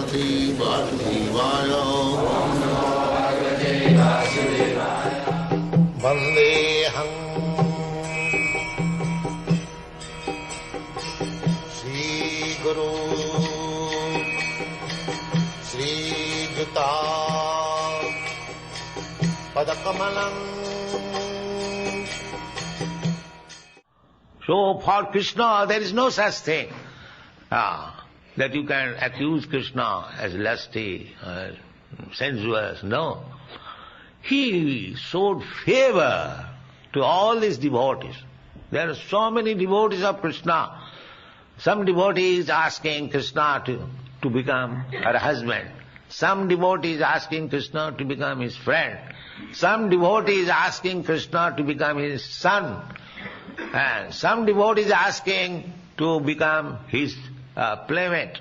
Bhagavate Vasudevaya. Vandeham Sri Guru Sri Juta Padakamalam. So for Krishna there is no such thing that you can accuse Krishna as lusty, sensuous. No. He showed favor to all these devotees. There are so many devotees of Krishna. Some devotees asking Krishna to become her husband. Some devotees asking Krishna to become his friend. Some devotees asking Krishna to become his son. And some devotees asking to become his playmate.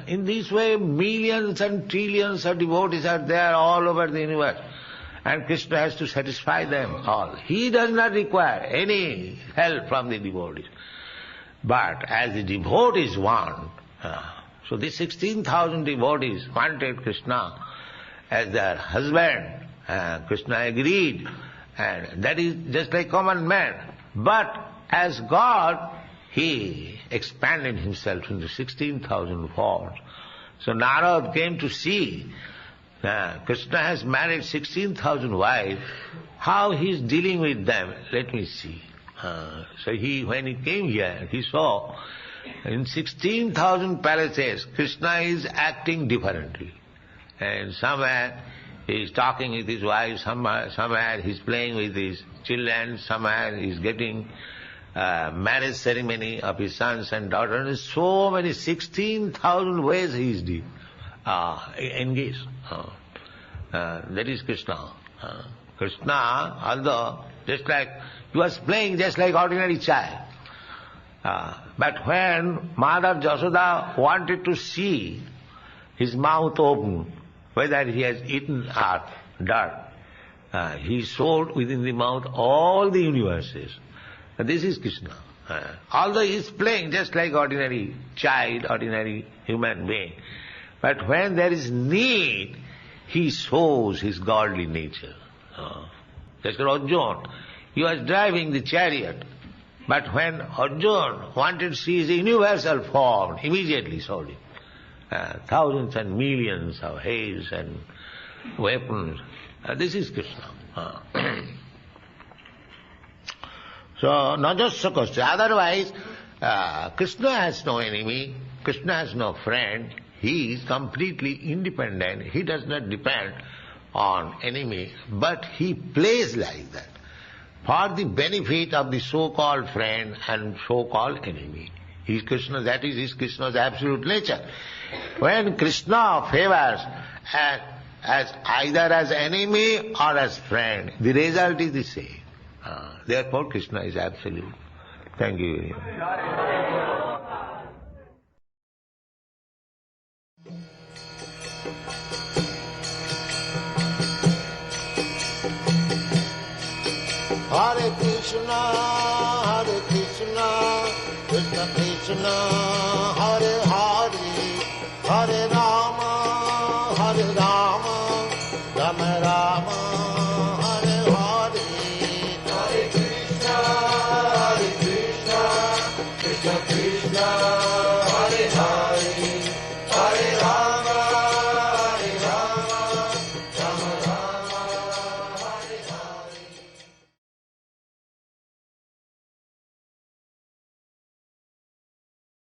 In this way, millions and trillions of devotees are there all over the universe. And Krishna has to satisfy them all. He does not require any help from the devotees. But as the devotees want, so the 16,000 devotees wanted Krishna as their husband. Krishna agreed. And that is just like common man. But as God, he expanded himself into 16,000 forms. So Narad came to see Krishna has married 16,000 wives. How he is dealing with them, let me see. So when he came here, he saw in 16,000 palaces, Krishna is acting differently. And somewhere he is talking with his wife, somewhere he is playing with his children, somewhere he is getting marriage ceremony of his sons and daughters. So many, 16,000 ways he is engaged. That is Krishna. Krishna, although just like he was playing just like ordinary child. But when Mother Jasoda wanted to see his mouth open, whether he has eaten earth, dirt, he showed within the mouth all the universes. This is Krishna. Although he is playing just like ordinary child, ordinary human being, but when there is need, he shows his godly nature. Just like Arjuna, he was driving the chariot, but when Arjuna wanted to see his universal form, immediately showed it. Thousands and millions of heads and weapons. This is Krishna. So, najasya kosya. Otherwise, Krishna has no enemy, Krishna has no friend, he is completely independent, he does not depend on enemy, but he plays like that for the benefit of the so-called friend and so-called enemy. He is Krishna, that is Krishna's absolute nature. When Krishna favors as either as enemy or as friend, the result is the same. Therefore Krishna is absolute. Thank you very much. Hare Krishna